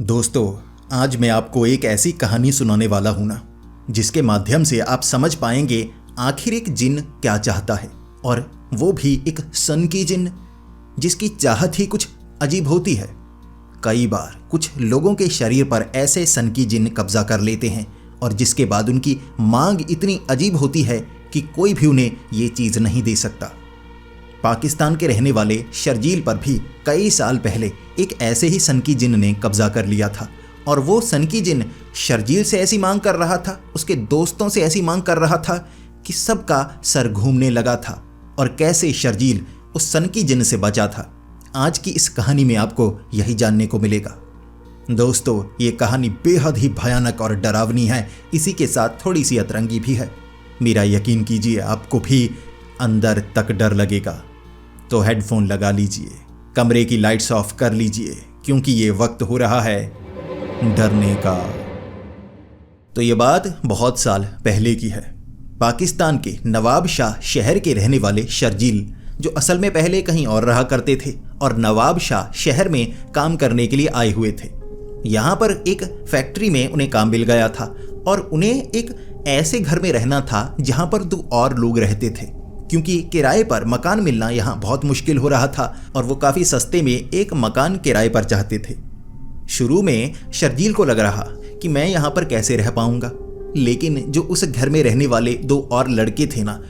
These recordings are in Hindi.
दोस्तों, आज मैं आपको एक ऐसी कहानी सुनाने वाला हूं ना, जिसके माध्यम से आप समझ पाएंगे आखिर एक जिन क्या चाहता है, और वो भी एक सन की जिन जिसकी चाहत ही कुछ अजीब होती है। कई बार कुछ लोगों के शरीर पर ऐसे सन की जिन कब्जा कर लेते हैं और जिसके बाद उनकी मांग इतनी अजीब होती है कि कोई भी उन्हें ये चीज़ नहीं दे सकता। पाकिस्तान के रहने वाले शर्जील पर भी कई साल पहले एक ऐसे ही सन की जिन ने कब्जा कर लिया था, और वो सन की जिन शर्जील से ऐसी मांग कर रहा था, उसके दोस्तों से ऐसी मांग कर रहा था कि सबका सर घूमने लगा था। और कैसे शर्जील उस सन की जिन से बचा था, आज की इस कहानी में आपको यही जानने को मिलेगा। दोस्तों, ये कहानी बेहद ही भयानक और डरावनी है, इसी के साथ थोड़ी सी अतरंगी भी है। मेरा यकीन कीजिए, आपको भी अंदर तक डर लगेगा। तो हेडफोन लगा लीजिए, कमरे की लाइट्स ऑफ कर लीजिए, क्योंकि ये वक्त हो रहा है डरने का। तो ये बात बहुत साल पहले की है। पाकिस्तान के नवाब शाह शहर के रहने वाले शर्जील, जो असल में पहले कहीं और रहा करते थे और नवाब शाह शहर में काम करने के लिए आए हुए थे। यहाँ पर एक फैक्ट्री में उन्हें काम मिल गया था और उन्हें एक ऐसे घर में रहना था जहाँ पर 2 और लोग रहते थे, क्योंकि किराए पर मकान मिलना यहाँ बहुत मुश्किल हो रहा था और वो काफ़ी सस्ते में एक मकान किराए पर चाहते थे। शुरू में शर्जील को लग रहा कि मैं यहाँ पर कैसे रह पाऊँगा, लेकिन जो उस घर में रहने वाले 2 और लड़के थे ना,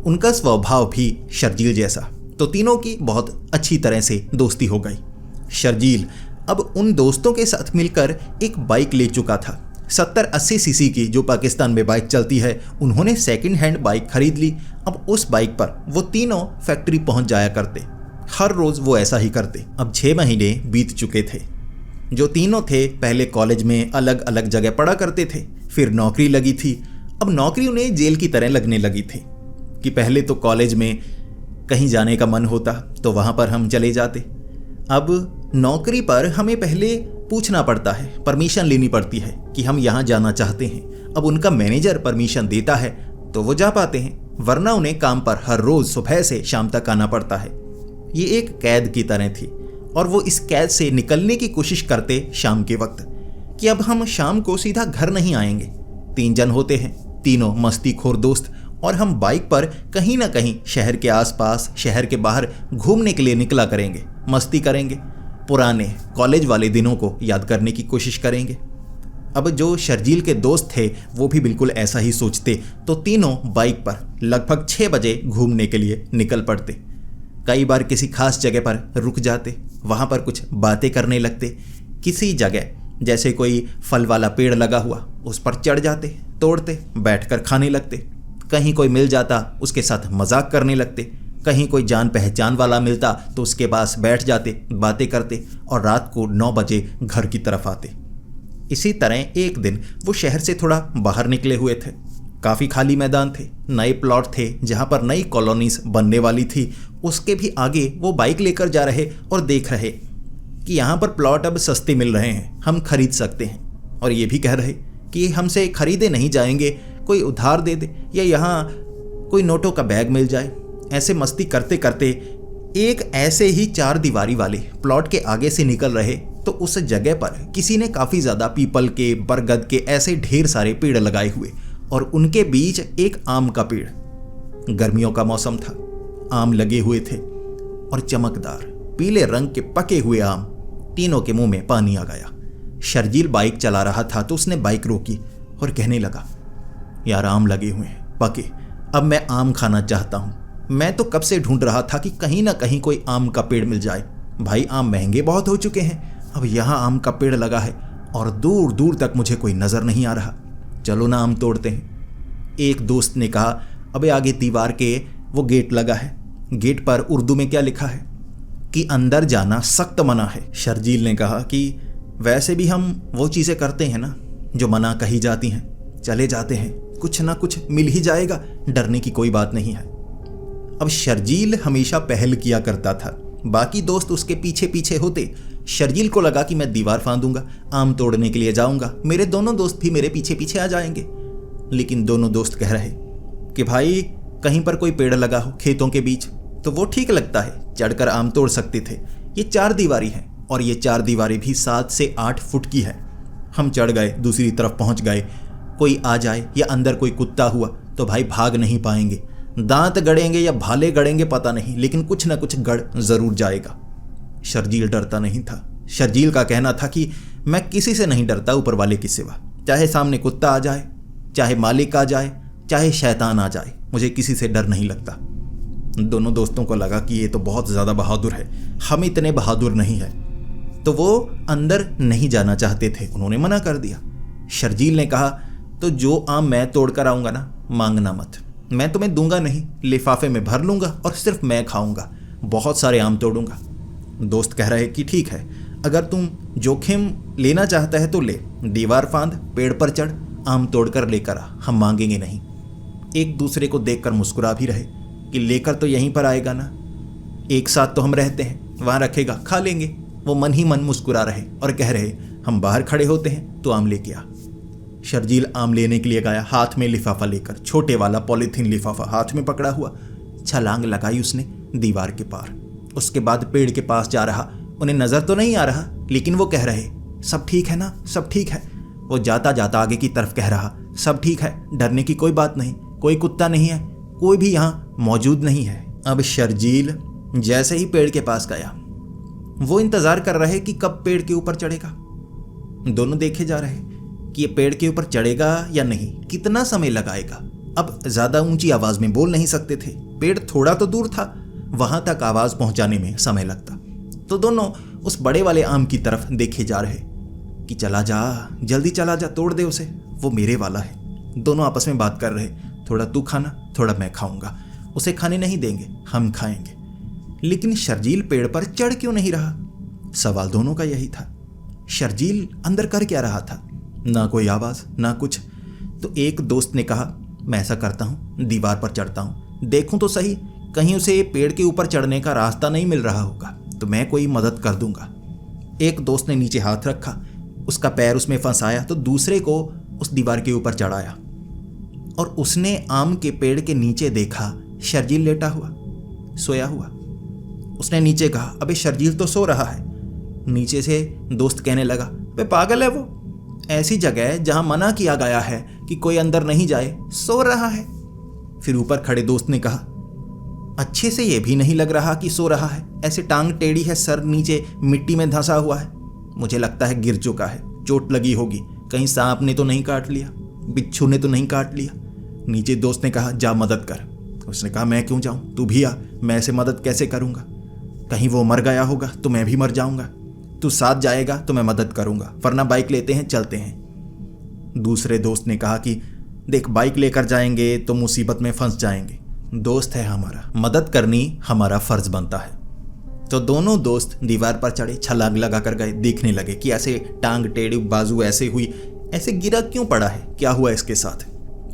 उनका स्वभाव भी शर्जील जैसा, तो तीनों की बहुत अच्छी तरह से दोस्ती हो गई। शर्जील अब उन दोस्तों के साथ मिलकर एक बाइक ले चुका था, 70-80 सीसी की, जो पाकिस्तान में बाइक चलती है। उन्होंने सेकंड हैंड बाइक खरीद ली। अब उस बाइक पर वो तीनों फैक्ट्री पहुंच जाया करते, हर रोज वो ऐसा ही करते। अब 6 महीने बीत चुके थे। जो तीनों थे पहले कॉलेज में अलग अलग जगह पढ़ा करते थे, फिर नौकरी लगी थी। अब नौकरी उन्हें जेल की तरह लगने लगी थी कि पहले तो कॉलेज में कहीं जाने का मन होता तो वहां पर हम चले जाते, अब नौकरी पर हमें पहले पूछना पड़ता है, परमिशन लेनी पड़ती है कि हम यहाँ जाना चाहते हैं। अब उनका मैनेजर परमिशन देता है तो वो जा पाते हैं, वरना उन्हें काम पर हर रोज सुबह से शाम तक आना पड़ता है। ये एक कैद की तरह थी और वो इस कैद से निकलने की कोशिश करते शाम के वक्त कि अब हम शाम को सीधा घर नहीं आएंगे। 3 जन होते हैं, तीनों मस्तीखोर दोस्त, और हम बाइक पर कहीं ना कहीं शहर के आसपास, शहर के बाहर घूमने के लिए निकला करेंगे, मस्ती करेंगे, पुराने कॉलेज वाले दिनों को याद करने की कोशिश करेंगे। अब जो शर्जील के दोस्त थे वो भी बिल्कुल ऐसा ही सोचते, तो तीनों बाइक पर लगभग 6 बजे घूमने के लिए निकल पड़ते। कई बार किसी खास जगह पर रुक जाते, वहाँ पर कुछ बातें करने लगते। किसी जगह जैसे कोई फल वाला पेड़ लगा हुआ, उस पर चढ़ जाते, तोड़ते, बैठकर खाने लगते। कहीं कोई मिल जाता, उसके साथ मजाक करने लगते। कहीं कोई जान पहचान वाला मिलता तो उसके पास बैठ जाते, बातें करते, और रात को 9 बजे घर की तरफ आते। इसी तरह एक दिन वो शहर से थोड़ा बाहर निकले हुए थे। काफ़ी खाली मैदान थे, नए प्लॉट थे जहाँ पर नई कॉलोनीज बनने वाली थी। उसके भी आगे वो बाइक लेकर जा रहे और देख रहे कि यहाँ पर प्लॉट अब सस्ते मिल रहे हैं, हम खरीद सकते हैं। और ये भी कह रहे कि हमसे खरीदे नहीं जाएंगे, कोई उधार दे दे या यहाँ कोई नोटों का बैग मिल जाए। ऐसे मस्ती करते करते एक ऐसे ही 4 दीवारी वाले प्लॉट के आगे से निकल रहे तो उस जगह पर किसी ने काफ़ी ज़्यादा पीपल के, बरगद के ऐसे ढेर सारे पेड़ लगाए हुए, और उनके बीच एक आम का पेड़। गर्मियों का मौसम था, आम लगे हुए थे और चमकदार पीले रंग के पके हुए आम। तीनों के मुंह में पानी आ गया। शर्जील बाइक चला रहा था तो उसने बाइक रोकी और कहने लगा, यार आम लगे हुए हैं पके, अब मैं आम खाना चाहता हूँ। मैं तो कब से ढूंढ रहा था कि कहीं ना कहीं कोई आम का पेड़ मिल जाए। भाई आम महंगे बहुत हो चुके हैं, अब यहाँ आम का पेड़ लगा है और दूर दूर तक मुझे कोई नज़र नहीं आ रहा, चलो ना आम तोड़ते हैं। एक दोस्त ने कहा, अबे आगे दीवार के वो गेट लगा है, गेट पर उर्दू में क्या लिखा है कि अंदर जाना सख्त मना है। शर्जील ने कहा कि वैसे भी हम वो चीज़ें करते हैं ना जो मना कही जाती हैं, चले जाते हैं, कुछ ना कुछ मिल ही जाएगा, डरने की कोई बात नहीं है। अब शर्जील हमेशा पहल किया करता था, बाकी दोस्त उसके पीछे पीछे होते। शर्जील को लगा कि मैं दीवार फांदूंगा, आम तोड़ने के लिए जाऊंगा, मेरे दोनों दोस्त भी मेरे पीछे पीछे आ जाएंगे। लेकिन दोनों दोस्त कह रहे कि भाई कहीं पर कोई पेड़ लगा हो खेतों के बीच तो वो ठीक लगता है, चढ़कर आम तोड़ सकते थे। ये 4 दीवारी है, और ये 4 दीवारें भी 7 से 8 फुट की है। हम चढ़ गए, दूसरी तरफ पहुंच गए। कोई आ जाए या अंदर कोई कुत्ता हुआ तो भाई भाग नहीं पाएंगे। दांत गड़ेंगे या भाले गड़ेंगे पता नहीं, लेकिन कुछ ना कुछ गड़ जरूर जाएगा। शर्जील डरता नहीं था। शर्जील का कहना था कि मैं किसी से नहीं डरता ऊपर वाले के सिवा, चाहे सामने कुत्ता आ जाए, चाहे मालिक आ जाए, चाहे शैतान आ जाए, मुझे किसी से डर नहीं लगता। दोनों दोस्तों को लगा कि ये तो बहुत ज़्यादा बहादुर है, हम इतने बहादुर नहीं है, तो वो अंदर नहीं जाना चाहते थे। उन्होंने मना कर दिया। शर्जील ने कहा, तो जो आम मैं तोड़ कर आऊँगा ना, मांगना मत, मैं तुम्हें दूंगा नहीं, लिफाफे में भर लूँगा और सिर्फ मैं खाऊँगा, बहुत सारे आम तोड़ूंगा। दोस्त कह रहे कि ठीक है, अगर तुम जोखिम लेना चाहता है तो ले, दीवार फांद, पेड़ पर चढ़, आम तोड़कर लेकर आ, हम मांगेंगे नहीं। एक दूसरे को देखकर मुस्कुरा भी रहे कि लेकर तो यहीं पर आएगा ना, एक साथ तो हम रहते हैं, वहाँ रखेगा, खा लेंगे। वो मन ही मन मुस्कुरा रहे और कह रहे, हम बाहर खड़े होते हैं तो आम लेके आ। शर्जील आम लेने के लिए गया, हाथ में लिफाफा लेकर, छोटे वाला पॉलीथीन लिफाफा हाथ में पकड़ा हुआ। छलांग लगाई उसने दीवार के पार। उसके बाद पेड़ के पास जा रहा। उन्हें नजर तो नहीं आ रहा, लेकिन वो कह रहे, सब ठीक है ना, सब ठीक है। वो जाता जाता आगे की तरफ कह रहा, सब ठीक है, डरने की कोई बात नहीं, कोई कुत्ता नहीं है, कोई भी यहाँ मौजूद नहीं है। अब शर्जील जैसे ही पेड़ के पास गया, वो इंतजार कर रहे कि कब पेड़ के ऊपर चढ़ेगा। दोनों देखे जा रहे कि ये पेड़ के ऊपर चढ़ेगा या नहीं, कितना समय लगाएगा। अब ज्यादा ऊंची आवाज में बोल नहीं सकते थे, पेड़ थोड़ा तो दूर था, वहां तक आवाज पहुंचाने में समय लगता। तो दोनों उस बड़े वाले आम की तरफ देखे जा रहे कि चला जा, जल्दी चला जा, तोड़ दे उसे, वो मेरे वाला है। दोनों आपस में बात कर रहे, थोड़ा तू खाना, थोड़ा मैं खाऊंगा, उसे खाने नहीं देंगे, हम खाएंगे। लेकिन शर्जील पेड़ पर चढ़ क्यों नहीं रहा? सवाल दोनों का यही था। शर्जील अंदर कर क्या रहा था? ना कोई आवाज, ना कुछ। तो एक दोस्त ने कहा, मैं ऐसा करता हूँ, दीवार पर चढ़ता हूँ, देखूं तो सही, कहीं उसे पेड़ के ऊपर चढ़ने का रास्ता नहीं मिल रहा होगा तो मैं कोई मदद कर दूंगा। एक दोस्त ने नीचे हाथ रखा, उसका पैर उसमें फंसाया तो दूसरे को उस दीवार के ऊपर चढ़ाया और उसने आम के पेड़ के नीचे देखा शर्जील लेटा हुआ, सोया हुआ। उसने नीचे कहा, अबे शर्जील तो सो रहा है। नीचे से दोस्त कहने लगा, बे पागल है वो, ऐसी जगह जहां मना किया गया है कि कोई अंदर नहीं जाए, सो रहा है। फिर ऊपर खड़े दोस्त ने कहा, अच्छे से ये भी नहीं लग रहा कि सो रहा है, ऐसे टांग टेढ़ी है, सर नीचे मिट्टी में धंसा हुआ है, मुझे लगता है गिर चुका है, चोट लगी होगी, कहीं सांप ने तो नहीं काट लिया, बिच्छू ने तो नहीं काट लिया। नीचे दोस्त ने कहा, जा मदद कर। उसने कहा, मैं क्यों जाऊं, तू भी आ, मैं ऐसे मदद कैसे करूंगा, कहीं वो मर गया होगा तो मैं भी मर जाऊंगा, तू साथ जाएगा तो मैं मदद करूंगा, वरना बाइक लेते हैं, चलते हैं। दूसरे दोस्त ने कहा कि देख, बाइक लेकर जाएंगे तो मुसीबत में फंस जाएंगे, दोस्त है हमारा, मदद करनी हमारा फर्ज बनता है। तो दोनों दोस्त दीवार पर चढ़े, छलांग लगा कर गए, देखने लगे कि ऐसे टांग टेढ़ी, बाजू ऐसे हुई, ऐसे गिरा क्यों पड़ा है, क्या हुआ इसके साथ।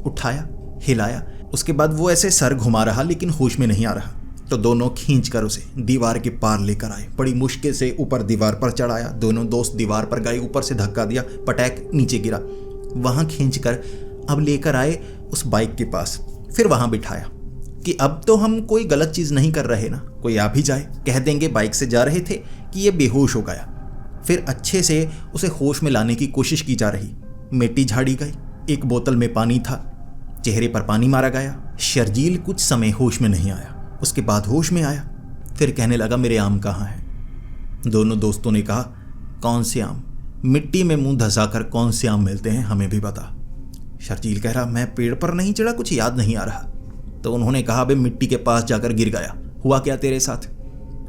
उठाया, हिलाया, उसके बाद वो ऐसे सर घुमा रहा लेकिन होश में नहीं आ रहा। तो दोनों खींच कर उसे दीवार के पार लेकर आए, बड़ी मुश्किल से ऊपर दीवार पर चढ़ाया। दोनों दोस्त दीवार पर गए, ऊपर से धक्का दिया, पटैक नीचे गिरा। वहां खींचकर अब लेकर आए उस बाइक के पास, फिर वहां बिठाया कि अब तो हम कोई गलत चीज नहीं कर रहे ना, कोई आ भी जाए कह देंगे बाइक से जा रहे थे कि ये बेहोश हो गया। फिर अच्छे से उसे होश में लाने की कोशिश की जा रही। मिट्टी झाड़ी गई, एक बोतल में पानी था, चेहरे पर पानी मारा गया। शर्जील कुछ समय होश में नहीं आया, उसके बाद होश में आया, फिर कहने लगा, मेरे आम कहाँ हैं? दोनों दोस्तों ने कहा, कौन से आम? मिट्टी में मुंह धंसाकर कौन से आम मिलते हैं, हमें भी बता। शर्जील कह रहा, मैं पेड़ पर नहीं चढ़ा, कुछ याद नहीं आ रहा। तो उन्होंने कहा, बे मिट्टी के पास जाकर गिर गया, हुआ क्या तेरे साथ?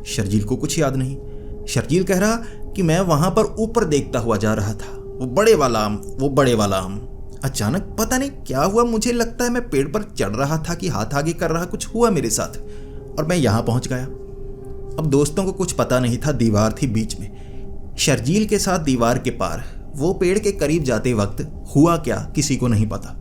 शर्जील को कुछ याद नहीं। शर्जील कह रहा कि मैं वहां पर ऊपर देखता हुआ जा रहा था, वो बड़े वाला आम। अचानक पता नहीं क्या हुआ, मुझे लगता है मैं पेड़ पर चढ़ रहा था कि हाथ आगे कर रहा, कुछ हुआ मेरे साथ और मैं यहां पहुंच गया। अब दोस्तों को कुछ पता नहीं था, दीवार थी बीच में, शर्जील के साथ दीवार के पार। वो पेड़ के करीब जाते वक्त हुआ क्या किसी को नहीं पता।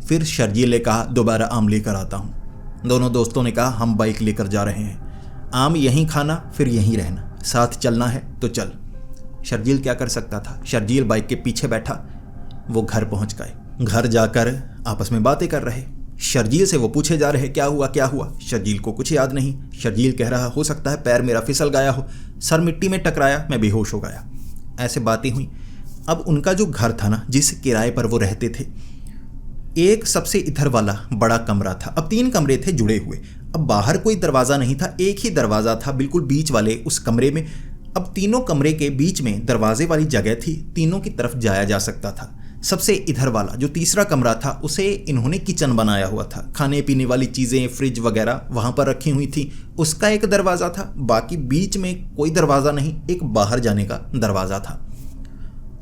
फिर शर्जील ने कहा, दोबारा आम लेकर आता हूं। दोनों दोस्तों ने कहा, हम बाइक लेकर जा रहे हैं, आम यहीं खाना, फिर यहीं रहना, साथ चलना है तो चल। शर्जील क्या कर सकता था? शर्जील बाइक के पीछे बैठा। वो घर पहुंच गए। घर जाकर आपस में बातें कर रहे। शर्जील से वो पूछे जा रहे क्या हुआ क्या हुआ। शर्जील को कुछ याद नहीं। शर्जील कह रहा हो सकता है पैर मेरा फिसल गया हो, सर मिट्टी में टकराया, मैं बेहोश हो गया। ऐसे बातें हुई। अब उनका जो घर था ना, जिस किराए पर वो रहते थे, एक सबसे इधर वाला बड़ा कमरा था। अब 3 कमरे थे जुड़े हुए। अब बाहर कोई दरवाज़ा नहीं था, एक ही दरवाज़ा था बिल्कुल बीच वाले उस कमरे में। अब तीनों कमरे के बीच में दरवाजे वाली जगह थी, तीनों की तरफ जाया जा सकता था। सबसे इधर वाला जो तीसरा कमरा था उसे इन्होंने किचन बनाया हुआ था। खाने पीने वाली चीज़ें, फ्रिज वगैरह वहाँ पर रखी हुई थी। उसका एक दरवाज़ा था, बाकी बीच में कोई दरवाज़ा नहीं, एक बाहर जाने का दरवाज़ा था।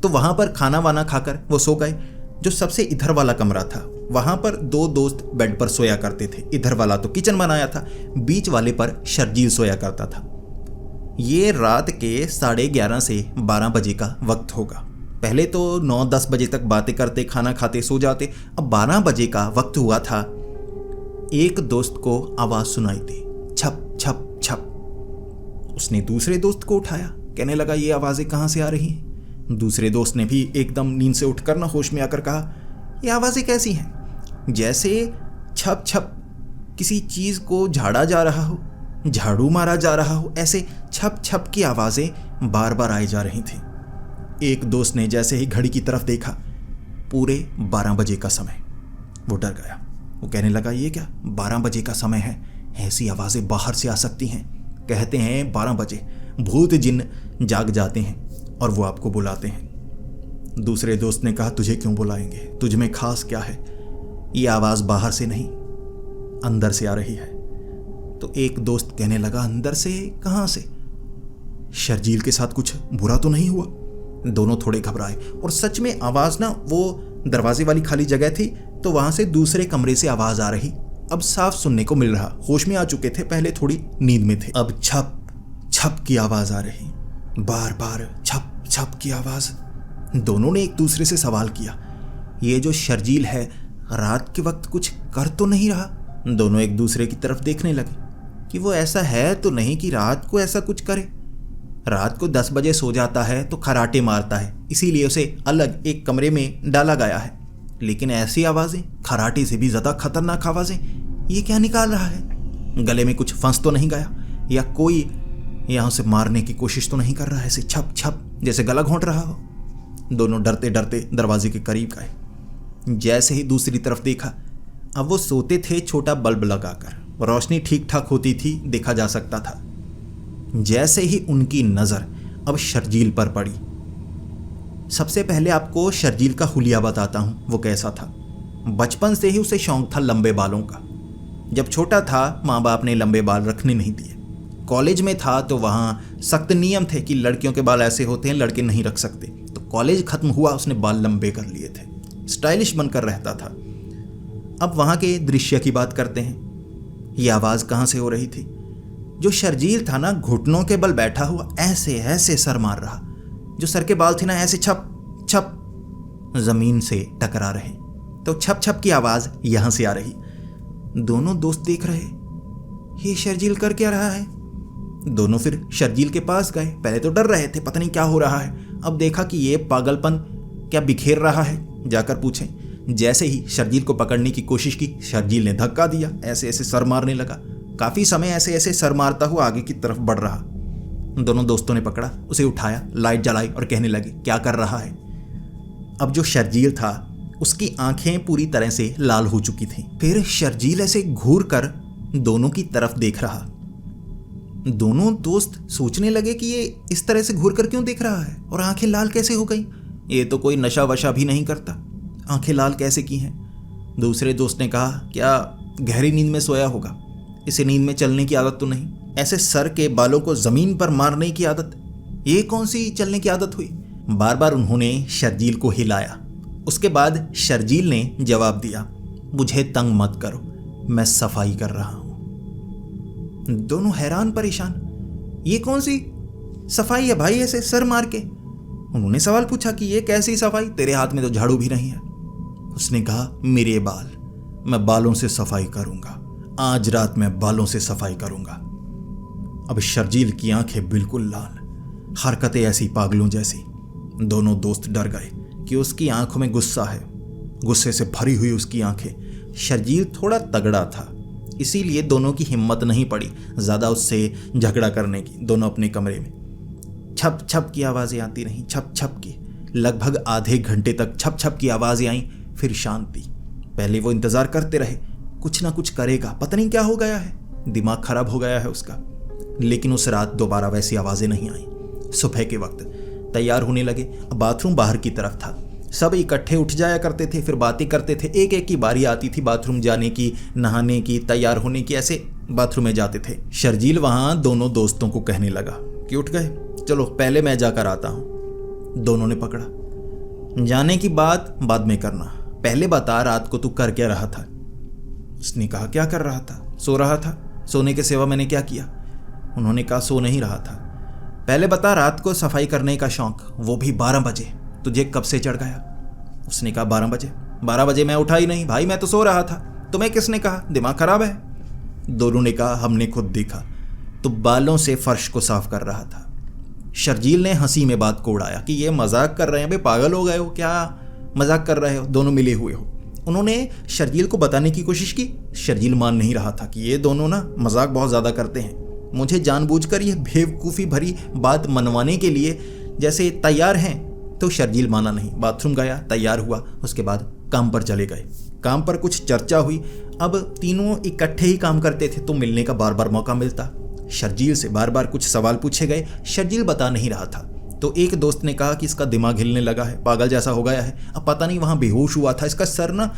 तो वहाँ पर खाना वाना खाकर वो सो गए। जो सबसे इधर वाला कमरा था वहाँ पर 2 दोस्त बेड पर सोया करते थे। इधर वाला तो किचन बनाया था, बीच वाले पर शर्जील सोया करता था। ये रात के 11:30 से 12 बजे का वक्त होगा। पहले तो 9-10 बजे तक बातें करते, खाना खाते, सो जाते। अब 12 बजे का वक्त हुआ था। एक दोस्त को आवाज़ सुनाई दी, छप छप छप। उसने दूसरे दोस्त को उठाया, कहने लगा ये आवाज़ें कहाँ से आ रही हैं। दूसरे दोस्त ने भी एकदम नींद से उठकर ना होश में आकर कहा, ये आवाज़ें कैसी हैं? जैसे छप छप किसी चीज़ को झाड़ा जा रहा हो, झाड़ू मारा जा रहा हो, ऐसे छप छप की आवाज़ें बार बार आई जा रही थी। एक दोस्त ने जैसे ही घड़ी की तरफ देखा, पूरे 12 बजे का समय। वो डर गया। वो कहने लगा ये क्या, 12 बजे का समय है, ऐसी आवाज़ें बाहर से आ सकती हैं। कहते हैं 12 बजे भूत जिन जाग जाते हैं और वो आपको बुलाते हैं। दूसरे दोस्त ने कहा तुझे क्यों बुलाएंगे, तुझ में खास क्या है? ये आवाज़ बाहर से नहीं अंदर से आ रही है। तो एक दोस्त कहने लगा अंदर से कहाँ से? शर्जील के साथ कुछ बुरा तो नहीं हुआ? दोनों थोड़े घबराए और सच में आवाज़ ना, वो दरवाजे वाली खाली जगह थी तो वहाँ से दूसरे कमरे से आवाज़ आ रही। अब साफ सुनने को मिल रहा। होश में आ चुके थे, पहले थोड़ी नींद में थे। अब छप छप की आवाज़ आ रही, बार बार छप छप की आवाज़। दोनों ने एक दूसरे से सवाल किया, ये जो शर्जील है रात के वक्त कुछ कर तो नहीं रहा? दोनों एक दूसरे की तरफ देखने लगे कि वो ऐसा है तो नहीं कि रात को ऐसा कुछ करे। रात को 10 बजे सो जाता है तो खराटे मारता है, इसीलिए उसे अलग एक कमरे में डाला गया है। लेकिन ऐसी आवाज़ें, खराटे से भी ज़्यादा खतरनाक आवाज़ें, ये क्या निकाल रहा है? गले में कुछ फंस तो नहीं गया, या कोई यहाँ से मारने की कोशिश तो नहीं कर रहा है? ऐसे छप छप जैसे गला घोंट रहा हो। दोनों डरते डरते दरवाजे के करीब गए। जैसे ही दूसरी तरफ देखा, अब वो सोते थे छोटा बल्ब लगाकर, रोशनी ठीक ठाक होती थी, देखा जा सकता था। जैसे ही उनकी नज़र अब शर्जील पर पड़ी, सबसे पहले आपको शर्जील का हुलिया बताता हूँ वो कैसा था। बचपन से ही उसे शौक था लंबे बालों का। जब छोटा था माँ बाप ने लंबे बाल रखने नहीं दिए। कॉलेज में था तो वहाँ सख्त नियम थे कि लड़कियों के बाल ऐसे होते हैं, लड़के नहीं रख सकते। तो कॉलेज खत्म हुआ, उसने बाल लंबे कर लिए थे, स्टाइलिश बनकर रहता था। अब वहाँ के दृश्य की बात करते हैं। ये आवाज़ कहाँ से हो रही थी? जो शर्जील था ना, घुटनों के बल बैठा हुआ ऐसे ऐसे सर मार रहा। जो सर के बाल थे ना, ऐसे छप छप ज़मीन से टकरा रहे। तो छप छप की आवाज़ यहाँ से आ रही। दोनों दोस्त देख रहे, ये शर्जील कर क्या रहा है? दोनों फिर शर्जील के पास गए। पहले तो डर रहे थे, पता नहीं क्या हो रहा है। अब देखा कि ये पागलपन क्या बिखेर रहा है, जाकर पूछें। जैसे ही शर्जील को पकड़ने की कोशिश की, शर्जील ने धक्का दिया, ऐसे ऐसे सर मारने लगा। काफ़ी समय ऐसे ऐसे सर मारता हुआ आगे की तरफ बढ़ रहा। दोनों दोस्तों ने पकड़ा, उसे उठाया, लाइट जलाई और कहने लगे क्या कर रहा है? अब जो शर्जील था उसकी आंखें पूरी तरह से लाल हो चुकी थीं। फिर शर्जील ऐसे घूर कर दोनों की तरफ देख रहा। दोनों दोस्त सोचने लगे कि ये इस तरह से घूर कर क्यों देख रहा है और आंखें लाल कैसे हो गई? ये तो कोई नशा वशा भी नहीं करता, आंखें लाल कैसे की हैं? दूसरे दोस्त ने कहा क्या गहरी नींद में सोया होगा, इसे नींद में चलने की आदत तो नहीं? ऐसे सर के बालों को ज़मीन पर मारने की आदत, ये कौन सी चलने की आदत हुई? बार बार उन्होंने शर्जील को हिलाया। उसके बाद शर्जील ने जवाब दिया, मुझे तंग मत करो, मैं सफाई कर रहा हूँ। दोनों हैरान परेशान, ये कौन सी सफाई है भाई ऐसे सर मार के? उन्होंने सवाल पूछा कि ये कैसी सफाई, तेरे हाथ में तो झाड़ू भी नहीं है। उसने कहा मेरे बाल, मैं बालों से सफाई करूंगा, आज रात मैं बालों से सफाई करूंगा। अब शर्जील की आंखें बिल्कुल लाल, हरकतें ऐसी पागलों जैसी। दोनों दोस्त डर गए कि उसकी आंखों में गुस्सा है, गुस्से से भरी हुई उसकी आंखें, शर्जील थोड़ा तगड़ा था, इसीलिए दोनों की हिम्मत नहीं पड़ी ज़्यादा उससे झगड़ा करने की। दोनों अपने कमरे में छप छप की आवाज़ें आती रहीं, छप छप की। लगभग आधे घंटे तक छप छप की आवाज़ें आईं, फिर शांति। पहले वो इंतज़ार करते रहे, कुछ ना कुछ करेगा, पता नहीं क्या हो गया है, दिमाग खराब हो गया है उसका। लेकिन उस रात दोबारा वैसी आवाज़ें नहीं आईं। सुबह के वक्त तैयार होने लगे। बाथरूम बाहर की तरफ था, सब इकट्ठे उठ जाया करते थे, फिर बातें करते थे। एक एक की बारी आती थी बाथरूम जाने की, नहाने की, तैयार होने की, ऐसे बाथरूम में जाते थे। शर्जील वहाँ दोनों दोस्तों को कहने लगा कि उठ गए, चलो पहले मैं जाकर आता हूँ। दोनों ने पकड़ा, जाने की बात बाद में करना, पहले बता रात को तू कर क्या रहा था। उसने कहा क्या कर रहा था, सो रहा था, सोने के सिवा मैंने क्या किया। उन्होंने कहा सो नहीं रहा था। पहले बता रात को सफाई करने का शौक, वो भी 12 बजे, तुझे कब से चढ़ गया। उसने कहा 12 बजे। 12 बजे मैं उठा ही नहीं भाई, मैं तो सो रहा था। तुम्हें किसने कहा, दिमाग खराब है। दोनों ने कहा हमने खुद देखा, तो बालों से फर्श को साफ कर रहा था। शर्जील ने हंसी में बात को उड़ाया कि ये मजाक कर रहे हैं, बे पागल हो गए हो क्या, मजाक कर रहे हो, दोनों मिले हुए हो। उन्होंने शर्जील को बताने की कोशिश की, शर्जील मान नहीं रहा था कि ये दोनों ना मजाक बहुत ज़्यादा करते हैं, मुझे जानबूझकर ये बेवकूफ़ी भरी बात मनवाने के लिए जैसे तैयार हैं। तो शर्जील माना नहीं, बाथरूम गया, तैयार हुआ, उसके बाद काम पर चले गए। काम पर कुछ चर्चा हुई, अब तीनों इकट्ठे ही काम करते थे तो मिलने का बार बार मौका मिलता। शर्जील से बार बार कुछ सवाल पूछे गए, शर्जील बता नहीं रहा था। तो एक दोस्त ने कहा कि इसका दिमाग हिलने लगा है, पागल जैसा हो गया है, अब पता नहीं वहाँ बेहोश हुआ था, इसका सर ना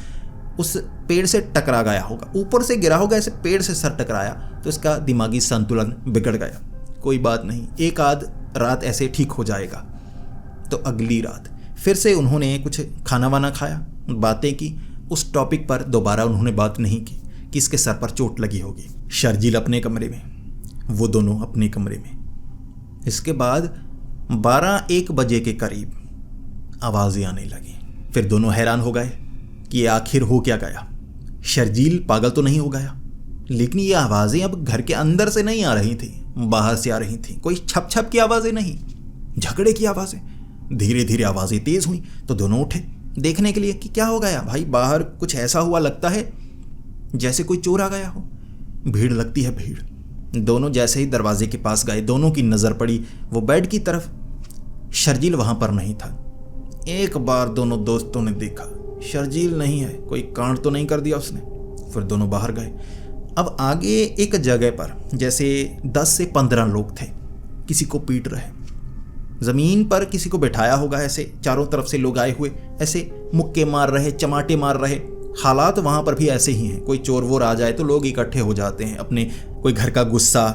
उस पेड़ से टकरा गया होगा, ऊपर से गिरा होगा, ऐसे पेड़ से सर टकराया तो इसका दिमागी संतुलन बिगड़ गया। कोई बात नहीं, एक आध रात ऐसे ठीक हो जाएगा। तो अगली रात फिर से उन्होंने कुछ खाना वाना खाया, बातें की, उस टॉपिक पर दोबारा उन्होंने बात नहीं की कि इसके सर पर चोट लगी होगी। शर्जील अपने कमरे में, वो दोनों अपने कमरे में। इसके बाद 12-1 बजे के करीब आवाज़ें आने लगी। फिर दोनों हैरान हो गए कि ये आखिर हो क्या गया। शर्जील पागल तो नहीं हो गया, लेकिन ये आवाज़ें अब घर के अंदर से नहीं आ रही थी, बाहर से आ रही थी। कोई छप छप की आवाज़ें नहीं, झगड़े की आवाज़ें। धीरे धीरे आवाज़ें तेज़ हुई तो दोनों उठे देखने के लिए कि क्या हो गया भाई, बाहर कुछ ऐसा हुआ लगता है जैसे कोई चोर आ गया हो। भीड़ लगती है, भीड़। दोनों जैसे ही दरवाजे के पास गए, दोनों की नज़र पड़ी वो बेड की तरफ। शर्जील वहाँ पर नहीं था। एक बार दोनों दोस्तों ने देखा शर्जील नहीं है, कोई कांड तो नहीं कर दिया उसने। फिर दोनों बाहर गए। अब आगे एक जगह पर जैसे 10 से 15 लोग थे, किसी को पीट रहे, ज़मीन पर किसी को बैठाया होगा, ऐसे चारों तरफ से लोग आए हुए, ऐसे मुक्के मार रहे, चमाटे मार रहे। हालात वहाँ पर भी ऐसे ही हैं, कोई चोर वोर आ जाए तो लोग इकट्ठे हो जाते हैं, अपने कोई घर का गुस्सा,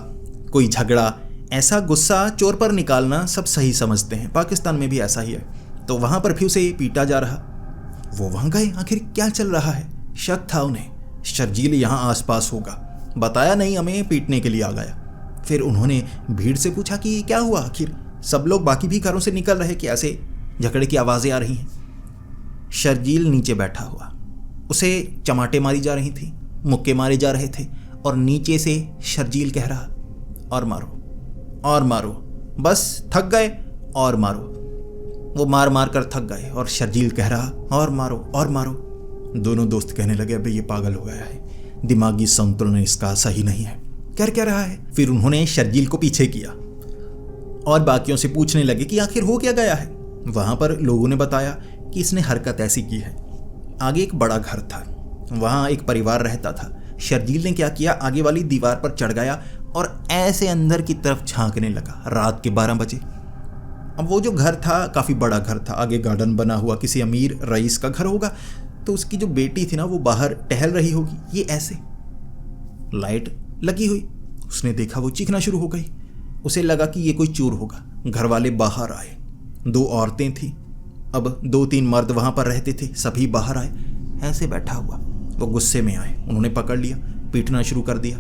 कोई झगड़ा, ऐसा गुस्सा चोर पर निकालना सब सही समझते हैं। पाकिस्तान में भी ऐसा ही है। तो वहाँ पर भी उसे पीटा जा रहा। वो वहाँ गए, आखिर क्या चल रहा है, शक था उन्हें शर्जील यहाँ आसपास होगा। बताया नहीं, हमें पीटने के लिए आ गया। फिर उन्होंने भीड़ से पूछा कि क्या हुआ आखिर, सब लोग बाकी भी घरों से निकल रहे कि ऐसे झगड़े की आवाज़ें आ रही हैं। शर्जील नीचे बैठा हुआ, उसे चमाटे मारी जा रही थी, मुक्के मारे जा रहे थे, और नीचे से शर्जील कह रहा और मारो और मारो, बस थक गए और मारो। वो मार मार कर थक गए और शर्जील कह रहा और मारो और मारो। दोनों दोस्त कहने लगे अबे ये पागल हो गया है, दिमागी संतुलन इसका सही नहीं है, कर क्या रहा है। फिर उन्होंने शर्जील को पीछे किया और बाकियों से पूछने लगे कि आखिर हो क्या गया है। वहाँ पर लोगों ने बताया कि इसने हरकत ऐसी की है। आगे एक बड़ा घर था, वहाँ एक परिवार रहता था। शर्जील ने क्या किया, आगे वाली दीवार पर चढ़ गया और ऐसे अंदर की तरफ झांकने लगा। रात के 12 बजे। अब वो जो घर था काफ़ी बड़ा घर था, आगे गार्डन बना हुआ, किसी अमीर रईस का घर होगा। तो उसकी जो बेटी थी ना वो बाहर टहल रही होगी, ये ऐसे लाइट लगी हुई। उसने देखा, वो चीखना शुरू हो गई। उसे लगा कि ये कोई चोर होगा। घर वाले बाहर आए, 2 औरतें थीं, अब 2-3 मर्द वहाँ पर रहते थे, सभी बाहर आए। ऐसे बैठा हुआ वो गुस्से में आए, उन्होंने पकड़ लिया, पीटना शुरू कर दिया।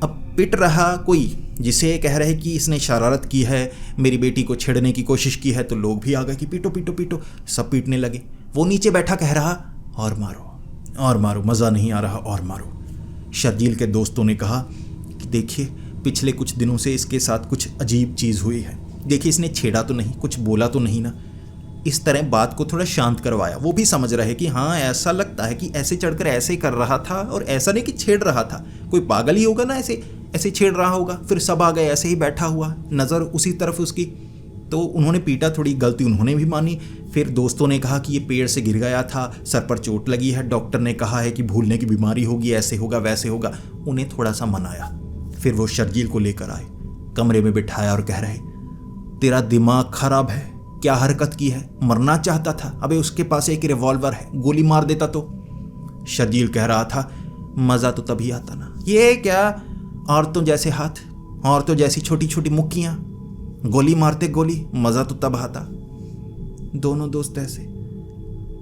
अब पिट रहा कोई जिसे कह रहे कि इसने शरारत की है, मेरी बेटी को छेड़ने की कोशिश की है, तो लोग भी आ गए कि पीटो पीटो पीटो। सब पीटने लगे। वो नीचे बैठा कह रहा और मारो और मारो, मज़ा नहीं आ रहा और मारो। शर्जील के दोस्तों ने कहा कि देखिए पिछले कुछ दिनों से इसके साथ कुछ अजीब चीज़ हुई है, देखिए इसने छेड़ा तो नहीं, कुछ बोला तो नहीं ना। इस तरह बात को थोड़ा शांत करवाया। वो भी समझ रहे कि हाँ ऐसा लगता है कि ऐसे चढ़कर ऐसे ही कर रहा था, और ऐसा नहीं कि छेड़ रहा था, कोई पागल ही होगा ना ऐसे ऐसे छेड़ रहा होगा। फिर सब आ गए, ऐसे ही बैठा हुआ, नज़र उसी तरफ उसकी। तो उन्होंने पीटा, थोड़ी गलती उन्होंने भी मानी। फिर दोस्तों ने कहा कि ये पेड़ से गिर गया था, सर पर चोट लगी है, डॉक्टर ने कहा है कि भूलने की बीमारी होगी, ऐसे होगा वैसे होगा। उन्हें थोड़ा सा मनाया। फिर वो शर्जील को लेकर आए, कमरे में बिठाया और कह रहे, तेरा दिमाग खराब है, क्या हरकत की है, मरना चाहता था, अबे उसके पास एक रिवॉल्वर है, गोली मार देता तो। शर्जील कह रहा था, मज़ा तो तभी आता ना, ये क्या औरतों जैसे हाथ, औरतों जैसी छोटी छोटी मुक्कियाँ, गोली मारते गोली, मज़ा तो तब आता। दोनों दोस्त ऐसे,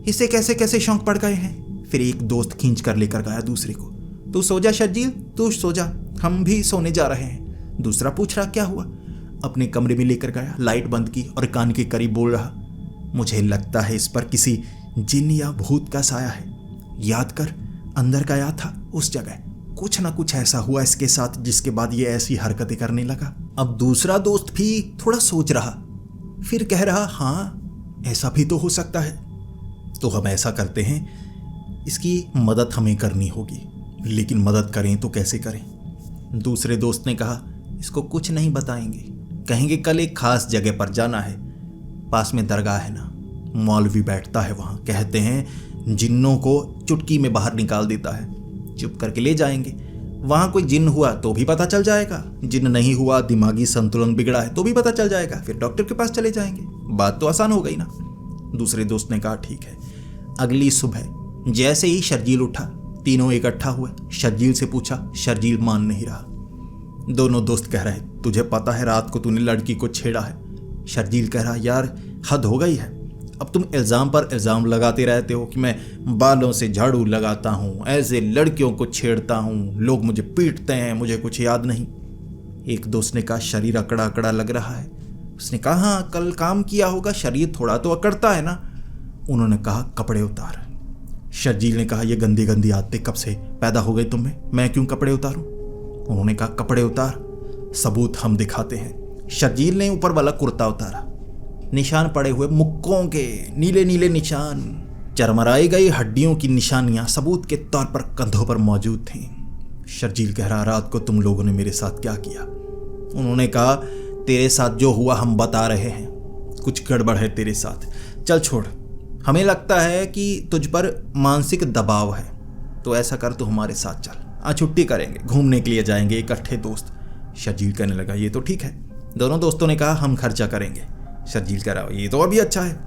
इसे कैसे कैसे शौक पड़ गए हैं। फिर एक दोस्त खींच कर लेकर गया दूसरे को, तू सो जा शर्जील, तू सो जा, हम भी सोने जा रहे हैं। दूसरा पूछ रहा क्या हुआ, अपने कमरे में लेकर गया, लाइट बंद की और कान के करीब बोल रहा, मुझे लगता है इस पर किसी जिन या भूत का साया है, याद कर अंदर गया था उस जगह, कुछ ना कुछ ऐसा हुआ इसके साथ जिसके बाद ये ऐसी हरकतें करने लगा। अब दूसरा दोस्त भी थोड़ा सोच रहा, फिर कह रहा, हाँ ऐसा भी तो हो सकता है। तो हम ऐसा करते हैं, इसकी मदद हमें करनी होगी, लेकिन मदद करें तो कैसे करें। दूसरे दोस्त ने कहा, इसको कुछ नहीं बताएंगे, कहेंगे कल एक खास जगह पर जाना है, पास में दरगाह है ना, मौलवी बैठता है वहाँ, कहते हैं जिन्नों को चुटकी में बाहर निकाल देता है, चुप करके ले जाएंगे। वहाँ कोई जिन हुआ तो भी पता चल जाएगा, जिन नहीं हुआ, दिमागी संतुलन बिगड़ा है तो भी पता चल जाएगा, फिर डॉक्टर के पास चले जाएंगे, बात तो आसान हो गई ना। दूसरे दोस्त ने कहा, ठीक है। अगली सुबह जैसे ही शर्जील उठा, तीनों इकट्ठा हुए, शर्जील से पूछा, शर्जील मान नहीं रहा। दोनों दोस्त कह रहे, तुझे पता है रात को तूने लड़की को छेड़ा है। शर्जील कह रहा, यार हद हो गई है, अब तुम इल्ज़ाम पर इल्ज़ाम लगाते रहते हो कि मैं बालों से झाड़ू लगाता हूँ, ऐसे लड़कियों को छेड़ता हूँ, लोग मुझे पीटते हैं, मुझे कुछ याद नहीं। एक दोस्त ने कहा, शरीर अकड़ा अकड़ा लग रहा है। उसने कहा, हाँ कल काम किया होगा, शरीर थोड़ा तो अकड़ता है ना। उन्होंने कहा, कपड़े उतार। शर्जील ने कहा, ये गंदी गंदी आदतें कब से पैदा हो गई तुम में, मैं क्यों कपड़े उतारूं। उन्होंने कहा, कपड़े उतार, सबूत हम दिखाते हैं। शर्जील ने ऊपर वाला कुर्ता उतारा, निशान पड़े हुए मुक्कों के, नीले नीले निशान, चरमराई गई हड्डियों की निशानियां सबूत के तौर पर कंधों पर मौजूद थीं। शर्जील कह रहा, रात को तुम लोगों ने मेरे साथ क्या किया। उन्होंने कहा, तेरे साथ जो हुआ हम बता रहे हैं, कुछ गड़बड़ है तेरे साथ, चल छोड़, हमें लगता है कि तुझ पर मानसिक दबाव है, तो ऐसा कर तू हमारे साथ चल, आज छुट्टी करेंगे, घूमने के लिए जाएंगे इकट्ठे दोस्त। शर्जील कहने लगा, ये तो ठीक है। दोनों दोस्तों ने कहा, हम खर्चा करेंगे। शर्जील कह रहा, ये तो अभी अच्छा है,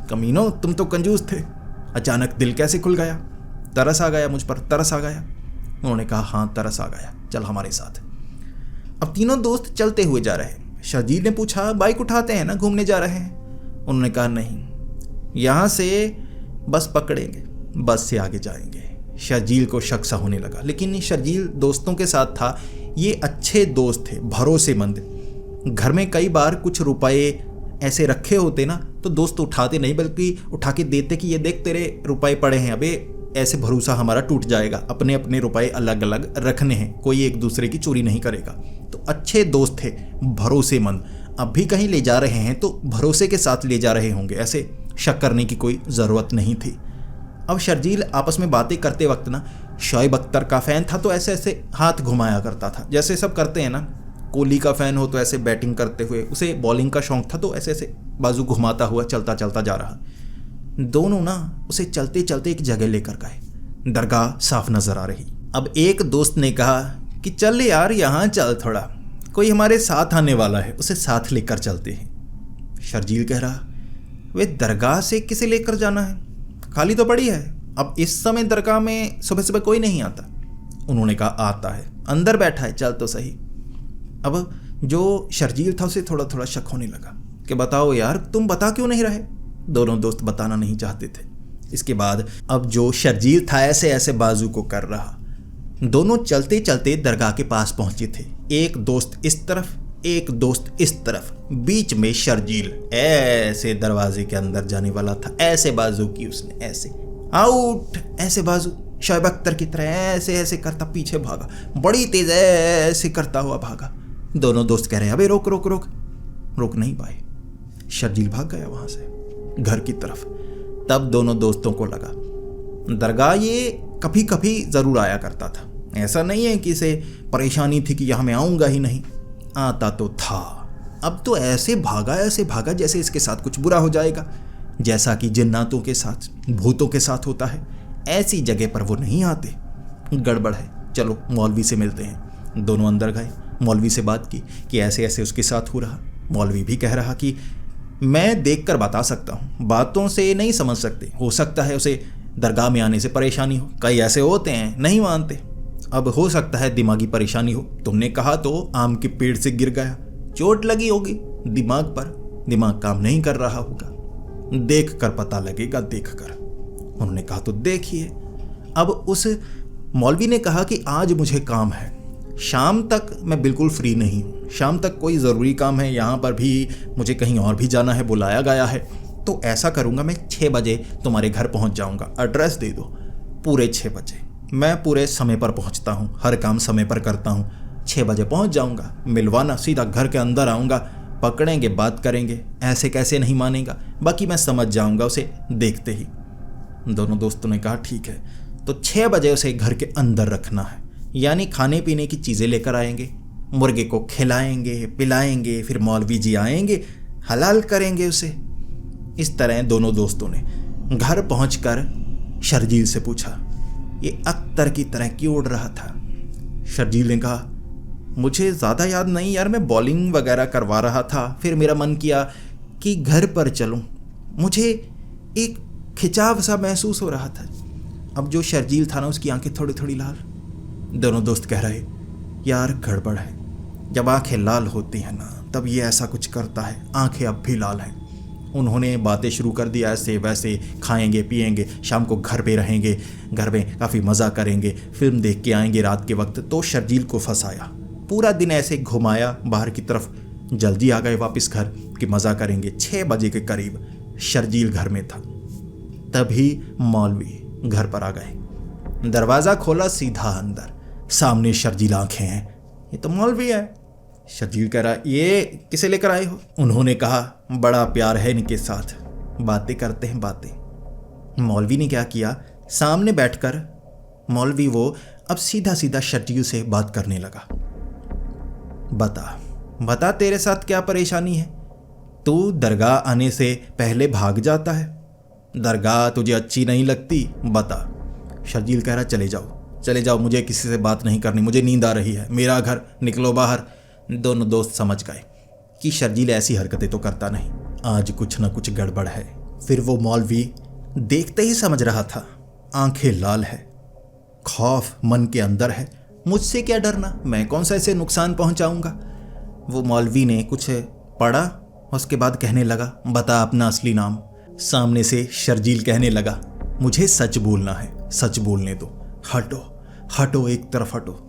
कमीनों तुम तो कंजूस थे, अचानक दिल कैसे खुल गया, तरस आ गया, मुझ पर तरस आ गया। उन्होंने कहा, हाँ तरस आ गया, चल हमारे साथ। अब तीनों दोस्त चलते हुए जा रहे। शर्जील ने पूछा, बाइक उठाते हैं ना, घूमने जा रहे हैं। उन्होंने कहा, नहीं, यहाँ से बस पकड़ेंगे, बस से आगे जाएंगे। शर्जील को शक सा होने लगा, लेकिन शर्जील दोस्तों के साथ था, ये अच्छे दोस्त थे, भरोसेमंद। घर में कई बार कुछ रुपए ऐसे रखे होते ना, तो दोस्त उठाते नहीं, बल्कि उठा के देते कि ये देख तेरे रुपए पड़े हैं, अबे ऐसे भरोसा हमारा टूट जाएगा, अपने अपने रुपए अलग अलग रखने हैं, कोई एक दूसरे की चोरी नहीं करेगा। तो अच्छे दोस्त थे, भरोसेमंद। अब भी कहीं ले जा रहे हैं तो भरोसे के साथ ले जा रहे होंगे, ऐसे शक करने की कोई ज़रूरत नहीं थी। अब शर्जील आपस में बातें करते वक्त ना शोएब अख्तर का फ़ैन था, तो ऐसे ऐसे हाथ घुमाया करता था, जैसे सब करते हैं ना। कोहली का फ़ैन हो तो ऐसे बैटिंग करते हुए, उसे बॉलिंग का शौक था, तो ऐसे ऐसे बाजू घुमाता हुआ चलता चलता जा रहा। दोनों ना उसे चलते चलते एक जगह लेकर गए, दरगाह साफ नज़र आ रही। अब एक दोस्त ने कहा कि चल यार यहाँ चल, थोड़ा कोई हमारे साथ आने वाला है, उसे साथ लेकर चलते हैं। शर्जील कह रहा, वे दरगाह से किसे लेकर जाना है, खाली तो पड़ी है, अब इस समय दरगाह में सुबह सुबह कोई नहीं आता। उन्होंने कहा, आता है, अंदर बैठा है, चल तो सही। अब जो शर्जील था उसे थोड़ा थोड़ा शक होने लगा कि बताओ यार, तुम बता क्यों नहीं रहे। दोनों दोस्त बताना नहीं चाहते थे। इसके बाद अब जो शर्जील था ऐसे ऐसे बाजू को कर रहा। दोनों चलते चलते दरगाह के पास पहुंचे थे, एक दोस्त इस तरफ, एक दोस्त इस तरफ, बीच में शर्जील ऐसे दरवाजे के अंदर जाने वाला था, ऐसे बाजू की उसने, ऐसे आउट, ऐसे बाजू, शोएब अख्तर की तरह ऐसे ऐसे करता पीछे भागा, बड़ी तेज ऐसे करता हुआ भागा। दोनों दोस्त कह रहे हैं, अबे रोक रोक रोक, रोक नहीं पाए, शर्जील भाग गया वहां से। घर की तरफ। तब दोनों दोस्तों को लगा दरगाह ये कभी कभी ज़रूर आया करता था, ऐसा नहीं है कि इसे परेशानी थी कि यहाँ मैं आऊँगा ही नहीं, आता तो था। अब तो ऐसे भागा जैसे इसके साथ कुछ बुरा हो जाएगा, जैसा कि जिन्नातों के साथ, भूतों के साथ होता है। ऐसी जगह पर वो नहीं आते, गड़बड़ है, चलो मौलवी से मिलते हैं। दोनों अंदर गए, मौलवी से बात की कि ऐसे ऐसे उसके साथ हो रहा। मौलवी भी कह रहा कि मैं देखकर बता सकता हूँ, बातों से नहीं समझ सकते, हो सकता है उसे दरगाह में आने से परेशानी हो, कई ऐसे होते हैं नहीं मानते, अब हो सकता है दिमागी परेशानी हो। तुमने कहा तो आम के पेड़ से गिर गया, चोट लगी होगी दिमाग पर, दिमाग काम नहीं कर रहा होगा, देख कर पता लगेगा, देख कर। उन्होंने कहा तो देखिए। अब उस मौलवी ने कहा कि आज मुझे काम है, शाम तक मैं बिल्कुल फ्री नहीं हूँ, शाम तक कोई ज़रूरी काम है, यहाँ पर भी मुझे कहीं और भी जाना है, बुलाया गया है। तो ऐसा करूँगा, मैं 6 बजे तुम्हारे घर पहुँच जाऊँगा, एड्रेस दे दो। पूरे 6 बजे मैं पूरे समय पर पहुँचता हूँ, हर काम समय पर करता हूँ, 6 बजे पहुँच जाऊँगा, मिलवाना, सीधा घर के अंदर आऊँगा, पकड़ेंगे, बात करेंगे, ऐसे कैसे नहीं मानेगा, बाकी मैं समझ जाऊँगा उसे देखते ही। दोनों दोस्तों ने कहा ठीक है। तो 6 बजे उसे घर के अंदर रखना है, यानी खाने पीने की चीज़ें लेकर आएंगे, मुर्गे को खिलाएंगे पिलाएंगे, फिर मौलवी जी आएंगे, हलाल करेंगे उसे। इस तरह दोनों दोस्तों ने घर पहुंचकर शर्जील से पूछा, ये अख्तर की तरह क्यों उड़ रहा था? शर्जील ने कहा, मुझे ज़्यादा याद नहीं यार, मैं बॉलिंग वगैरह करवा रहा था, फिर मेरा मन किया कि घर पर चलूं, मुझे एक खिंचाव सा महसूस हो रहा था। अब जो शर्जील था ना, उसकी आंखें थोड़ी थोड़ी लाल। दोनों दोस्त कह रहे, यार गड़बड़ है, जब आंखें लाल होती हैं ना तब ये ऐसा कुछ करता है, आंखें अब भी लाल हैं। उन्होंने बातें शुरू कर दिया, ऐसे वैसे, खाएंगे पिएंगे, शाम को घर पे रहेंगे, घर में काफ़ी मज़ा करेंगे, फिल्म देख के आएंगे रात के वक्त। तो शर्जील को फंसाया, पूरा दिन ऐसे घुमाया बाहर की तरफ, जल्दी आ गए वापस घर कि मज़ा करेंगे। 6 बजे के करीब शर्जील घर में था, तभी मौलवी घर पर आ गए। दरवाज़ा खोला, सीधा अंदर, सामने शर्जील, आंखें हैं, ये तो मौलवी है। शर्जील कह रहा, ये किसे लेकर आए हो? उन्होंने कहा, बड़ा प्यार है इनके साथ, बातें करते हैं बातें। मौलवी ने क्या किया, सामने बैठकर मौलवी वो अब सीधा सीधा शर्जील से बात करने लगा। बता तेरे साथ क्या परेशानी है? तू दरगाह आने से पहले भाग जाता है, दरगाह तुझे अच्छी नहीं लगती, बता। शर्जील कह रहा, चले जाओ, मुझे किसी से बात नहीं करनी, मुझे नींद आ रही है, मेरा घर, निकलो बाहर। दोनों दोस्त समझ गए कि शर्जील ऐसी हरकतें तो करता नहीं, आज कुछ ना कुछ गड़बड़ है। फिर वो मौलवी देखते ही समझ रहा था, आंखें लाल है, खौफ मन के अंदर है, मुझसे क्या डरना, मैं कौन सा इसे नुकसान पहुंचाऊंगा। वो मौलवी ने कुछ पढ़ा, उसके बाद कहने लगा, बता अपना असली नाम। सामने से शर्जील कहने लगा, मुझे सच बोलना है, सच बोलने दो, हटो एक तरफ हटो।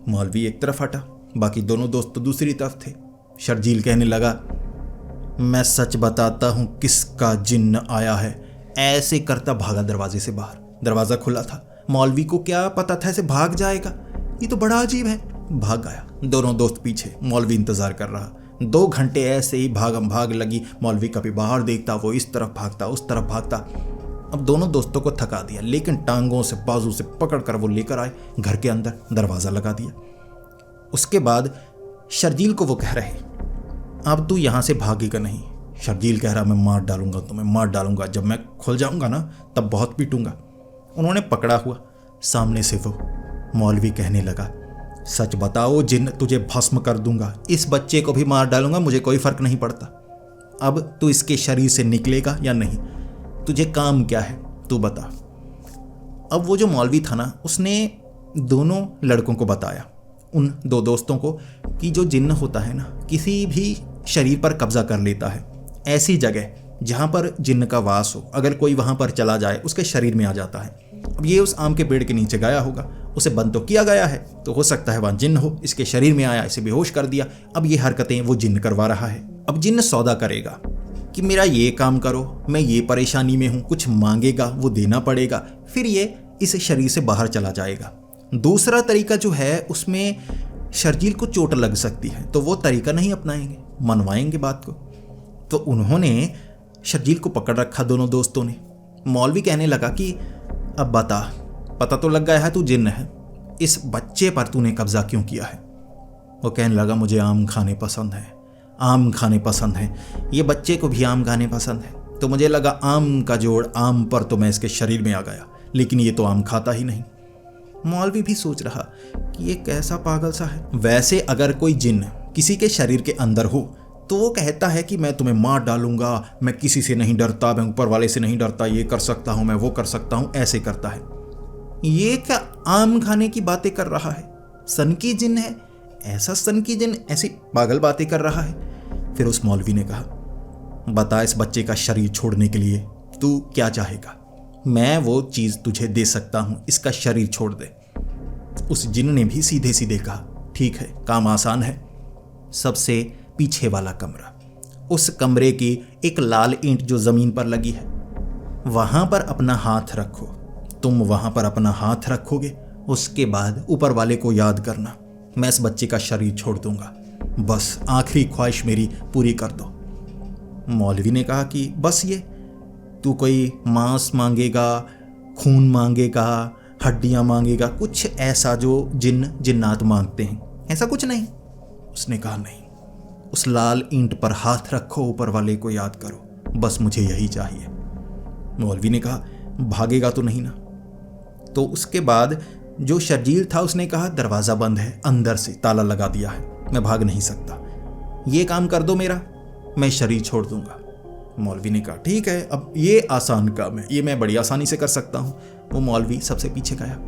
मौलवी एक तरफ हटा, बाकी दोनों दोस्त तो दूसरी तरफ थे। शर्जील कहने लगा, मैं सच बताता हूँ किसका जिन्न आया है। ऐसे करता भागा दरवाजे से बाहर, दरवाज़ा खुला था, मौलवी को क्या पता था ऐसे भाग जाएगा, ये तो बड़ा अजीब है। भाग गया, दोनों दोस्त पीछे, मौलवी इंतज़ार कर रहा। 2 घंटे ऐसे ही भागम भाग लगी, मौलवी कभी बाहर देखता, वो इस तरफ भागता, उस तरफ भागता। अब दोनों दोस्तों को थका दिया, लेकिन टांगों से बाजू से पकड़कर वो लेकर आए घर के अंदर, दरवाज़ा लगा दिया। उसके बाद शर्जील को वो कह रहे, अब तू यहाँ से भागेगा नहीं। शर्जील कह रहा, मैं मार डालूंगा तुम्हें, मार डालूंगा, जब मैं खुल जाऊंगा ना तब बहुत पीटूंगा। उन्होंने पकड़ा हुआ, सामने से वो मौलवी कहने लगा, सच बताओ जिन, तुझे भस्म कर दूंगा, इस बच्चे को भी मार डालूंगा, मुझे कोई फर्क नहीं पड़ता। अब तू इसके शरीर से निकलेगा या नहीं, तुझे काम क्या है तू बता। अब वो जो मौलवी था ना, उसने दोनों लड़कों को बताया, उन 2 दोस्तों को, कि जो जिन्न होता है ना, किसी भी शरीर पर कब्जा कर लेता है, ऐसी जगह जहाँ पर जिन्न का वास हो, अगर कोई वहाँ पर चला जाए उसके शरीर में आ जाता है। अब ये उस आम के पेड़ के नीचे गया होगा, उसे बंद तो किया गया है, तो हो सकता है वहाँ जिन्न हो, इसके शरीर में आया, इसे बेहोश कर दिया। अब ये हरकतें वो जिन्न करवा रहा है। अब जिन्न सौदा करेगा कि मेरा ये काम करो, मैं ये परेशानी में हूँ, कुछ मांगेगा, वो देना पड़ेगा, फिर ये इस शरीर से बाहर चला जाएगा। दूसरा तरीका जो है उसमें शर्जील को चोट लग सकती है, तो वो तरीका नहीं अपनाएंगे, मनवाएंगे बात को। तो उन्होंने शर्जील को पकड़ रखा दोनों दोस्तों ने। मौलवी कहने लगा कि अब बता, पता तो लग गया है तू जिन्न है, इस बच्चे पर तूने कब्जा क्यों किया है? वो कहने लगा मुझे आम खाने पसंद है, आम खाने पसंद है, ये बच्चे को भी आम खाने पसंद है, तो मुझे लगा आम का जोड़ आम पर, तो मैं इसके शरीर में आ गया, लेकिन ये तो आम खाता ही नहीं। मौलवी भी सोच रहा कि ये कैसा पागल सा है। वैसे अगर कोई जिन्न किसी के शरीर के अंदर हो तो वो कहता है कि मैं तुम्हें मार डालूंगा, मैं किसी से नहीं डरता, मैं ऊपर वाले से नहीं डरता, ये कर सकता हूं, मैं वो कर सकता हूं, ऐसे करता है। ये क्या आम खाने की बातें कर रहा है? सन की जिन्न है, ऐसा सन की जिन्न ऐसी पागल बातें कर रहा है। फिर उस मौलवी ने कहा, बता इस बच्चे का शरीर छोड़ने के लिए तू क्या चाहेगा? मैं वो चीज़ तुझे दे सकता हूं, इसका शरीर छोड़ दे। उस जिन्न ने भी सीधे सीधे कहा, ठीक है, काम आसान है। सबसे पीछे वाला कमरा, उस कमरे की एक लाल ईंट जो जमीन पर लगी है, वहां पर अपना हाथ रखो। तुम वहां पर अपना हाथ रखोगे, उसके बाद ऊपर वाले को याद करना, मैं इस बच्चे का शरीर छोड़ दूंगा, बस आखिरी ख्वाहिश मेरी पूरी कर दो। मौलवी ने कहा कि बस ये? तू कोई मांस मांगेगा, खून मांगेगा, हड्डियां मांगेगा, कुछ ऐसा जो जिन्नात मांगते हैं, ऐसा कुछ नहीं? उसने कहा नहीं, उस लाल ईंट पर हाथ रखो, ऊपर वाले को याद करो, बस मुझे यही चाहिए। मौलवी ने कहा भागेगा तो नहीं ना? तो उसके बाद जो शर्जील था उसने कहा दरवाज़ा बंद है, अंदर से ताला लगा दिया है, मैं भाग नहीं सकता, ये काम कर दो मेरा, मैं शरीर छोड़ दूंगा। मौलवी ने कहा ठीक है, अब ये आसान काम है, ये मैं बड़ी आसानी से कर सकता हूँ। वो मौलवी सबसे पीछे गया,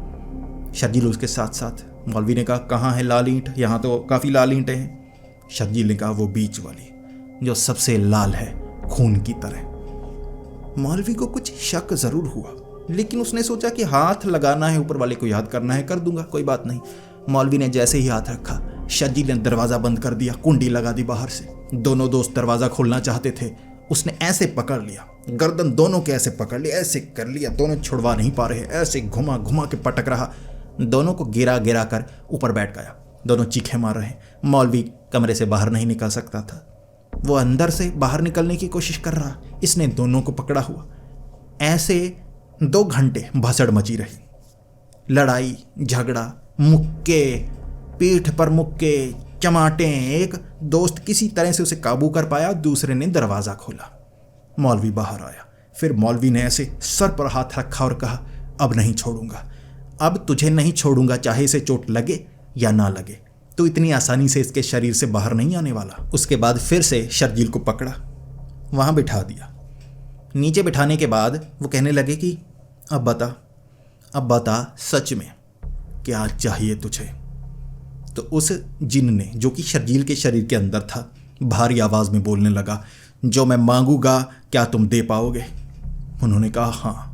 शर्जील उसके साथ साथ। मौलवी ने कहा कहाँ है लाल ईंट? यहाँ तो काफ़ी लाल ईंटें हैं। शर्जील ने कहा वो बीच वाली जो सबसे लाल है, खून की तरह। मौलवी को कुछ शक जरूर हुआ, लेकिन उसने सोचा कि हाथ लगाना है, ऊपर वाले को याद करना है, कर दूंगा, कोई बात नहीं। मौलवी ने जैसे ही हाथ रखा, शर्जील ने दरवाज़ा बंद कर दिया, कुंडी लगा दी बाहर से। दोनों दोस्त दरवाज़ा खोलना चाहते थे, उसने ऐसे पकड़ लिया, गर्दन दोनों के ऐसे पकड़ लिया, ऐसे कर लिया, दोनों छुड़वा नहीं पा रहे, ऐसे घुमा घुमा के पटक रहा, दोनों को गिरा गिरा कर ऊपर बैठ गया। दोनों चीखें मार रहे हैं। मौलवी कमरे से बाहर नहीं निकल सकता था, वो अंदर से बाहर निकलने की कोशिश कर रहा, इसने दोनों को पकड़ा हुआ। ऐसे 2 घंटे भसड़ मची रही, लड़ाई झगड़ा, मुक्के, पीठ पर मुक्के, चमाटे। एक दोस्त किसी तरह से उसे काबू कर पाया, दूसरे ने दरवाज़ा खोला, मौलवी बाहर आया। फिर मौलवी ने ऐसे सर पर हाथ रखा और कहा अब नहीं छोड़ूंगा, अब तुझे नहीं छोड़ूंगा, चाहे इसे चोट लगे या ना लगे, तो इतनी आसानी से इसके शरीर से बाहर नहीं आने वाला। उसके बाद फिर से शर्जील को पकड़ा, वहाँ बिठा दिया। नीचे बिठाने के बाद वो कहने लगे कि अब बता सच में क्या चाहिए तुझे? तो उस जिन्न ने, जो कि शर्जील के शरीर के अंदर था, भारी आवाज़ में बोलने लगा, जो मैं मांगूंगा क्या तुम दे पाओगे? उन्होंने कहा हाँ।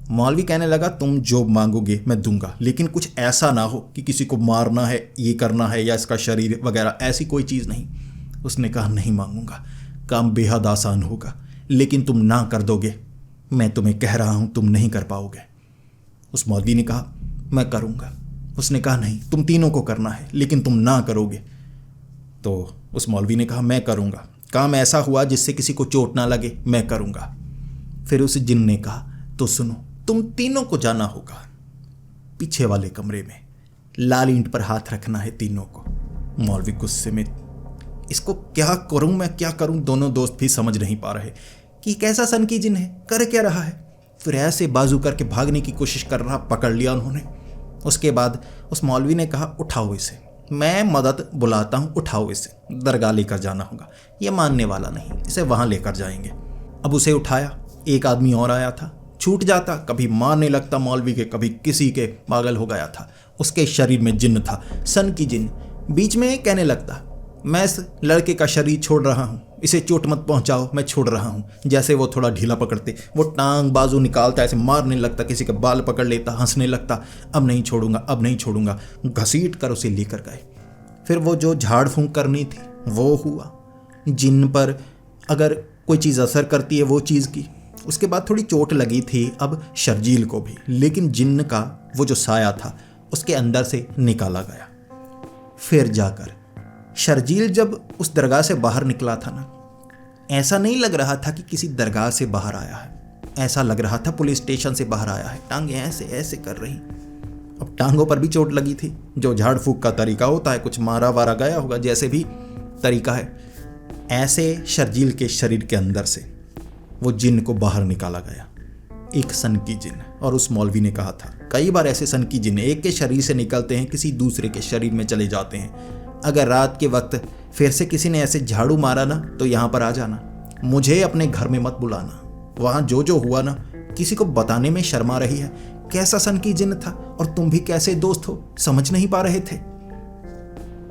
मौलवी कहने लगा तुम जो मांगोगे मैं दूंगा, लेकिन कुछ ऐसा ना हो कि किसी को मारना है, ये करना है, या इसका शरीर वगैरह, ऐसी कोई चीज़ नहीं। उसने कहा नहीं मांगूंगा, काम बेहद आसान होगा, लेकिन तुम ना कर दोगे, मैं तुम्हें कह रहा हूँ तुम नहीं कर पाओगे। उस मौलवी ने कहा मैं करूँगा। उसने कहा नहीं, तुम तीनों को करना है, लेकिन तुम ना करोगे। तो उस मौलवी ने कहा मैं करूँगा, काम ऐसा हुआ जिससे किसी को चोट ना लगे, मैं करूँगा। फिर उस जिन्न ने कहा तो सुनो, तुम तीनों को जाना होगा पीछे वाले कमरे में, लाल ईंट पर हाथ रखना है तीनों को। मौलवी गुस्से में, इसको क्या करूं मैं, क्या करूं? दोनों दोस्त भी समझ नहीं पा रहे कि कैसा सन की जिन्न है, कर क्या रहा है। फिर ऐसे बाजू करके भागने की कोशिश कर रहा, पकड़ लिया उन्होंने। उसके बाद उस मौलवी ने कहा उठाओ इसे, मैं मदद बुलाता हूँ, उठाओ इसे, दरगाह लेकर जाना होगा, ये मानने वाला नहीं, इसे वहाँ लेकर जाएंगे। अब उसे उठाया, एक आदमी और आया था, छूट जाता, कभी मारने लगता मौलवी के, कभी किसी के, पागल हो गया था। उसके शरीर में जिन्न था, सन की जिन्न। बीच में कहने लगता मैं इस लड़के का शरीर छोड़ रहा हूँ, इसे चोट मत पहुँचाओ, मैं छोड़ रहा हूँ। जैसे वो थोड़ा ढीला पकड़ते, वो टांग बाजू निकालता, ऐसे मारने लगता, किसी के बाल पकड़ लेता, हंसने लगता, अब नहीं छोड़ूंगा, अब नहीं छोड़ूंगा। घसीट कर उसे लेकर गए। फिर वो जो झाड़ फूंक करनी थी वो हुआ, जिन्न पर अगर कोई चीज़ असर करती है वो चीज़ की। उसके बाद थोड़ी चोट लगी थी अब शर्जील को भी, लेकिन जिन्न का वो जो साया था उसके अंदर से निकाला गया। फिर जाकर शर्जील जब उस दरगाह से बाहर निकला था ना, ऐसा नहीं लग रहा था कि किसी दरगाह से बाहर आया है, ऐसा लग रहा था पुलिस स्टेशन से बाहर आया है। टांगे ऐसे ऐसे कर रही, अब टांगों पर भी चोट लगी थी, जो झाड़ फूक का तरीका होता है, कुछ मारा वारा गया होगा, जैसे भी तरीका है। ऐसे शर्जील के शरीर के अंदर से वो जिन को बाहर निकाला गया, एक सनकी जिन। और उस मौलवी ने कहा था, कई बार ऐसे सनकी जिन एक के शरीर से निकलते हैं, किसी दूसरे के शरीर में चले जाते हैं। अगर रात के वक्त फिर से किसी ने ऐसे झाड़ू मारा ना, तो यहाँ पर आ जाना, मुझे अपने घर में मत बुलाना। वहाँ जो हुआ ना, किसी को बताने में शर्मा रही है। कैसा सनकी जिन था और तुम भी कैसे दोस्त हो, समझ नहीं पा रहे थे।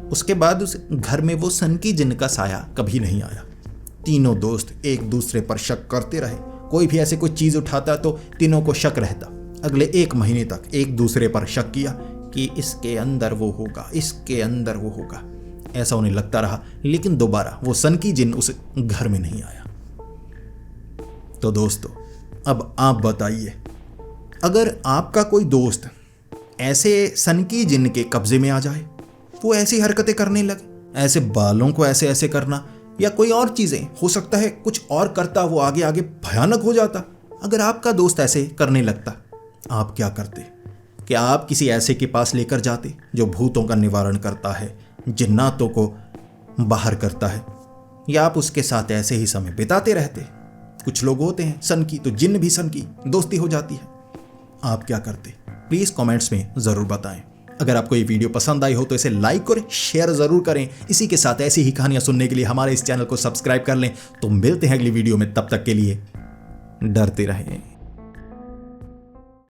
उसके बाद उस घर में वो सनकी जिन का साया कभी नहीं आया। तीनों दोस्त एक दूसरे पर शक करते रहे। कोई भी ऐसे कोई चीज उठाता तो तीनों को शक रहता। अगले 1 महीने तक एक दूसरे पर शक किया कि इसके अंदर वो होगा, इसके अंदर वो होगा, ऐसा उन्हें लगता रहा। लेकिन दोबारा वो सनकी जिन उस घर में नहीं आया। तो दोस्तों, अब आप बताइए, अगर आपका कोई दोस्त ऐसे सनकी जिन के कब्जे में आ जाए, वो ऐसी हरकतें करने लगे, ऐसे बालों को ऐसे ऐसे करना, या कोई और चीजें, हो सकता है कुछ और करता, वो आगे आगे भयानक हो जाता। अगर आपका दोस्त ऐसे करने लगता, आप क्या करते? क्या आप किसी ऐसे के पास लेकर जाते जो भूतों का निवारण करता है, जिन्नातों को बाहर करता है, या आप उसके साथ ऐसे ही समय बिताते रहते? कुछ लोग होते हैं सनकी, तो जिन्न भी सनकी, दोस्ती हो जाती है। आप क्या करते? प्लीज कमेंट्स में जरूर बताएं। अगर आपको ये वीडियो पसंद आई हो तो इसे लाइक और शेयर जरूर करें। इसी के साथ ऐसी ही कहानियां सुनने के लिए हमारे इस चैनल को सब्सक्राइब कर लें। तो मिलते हैं अगली वीडियो में, तब तक के लिए डरते रहें।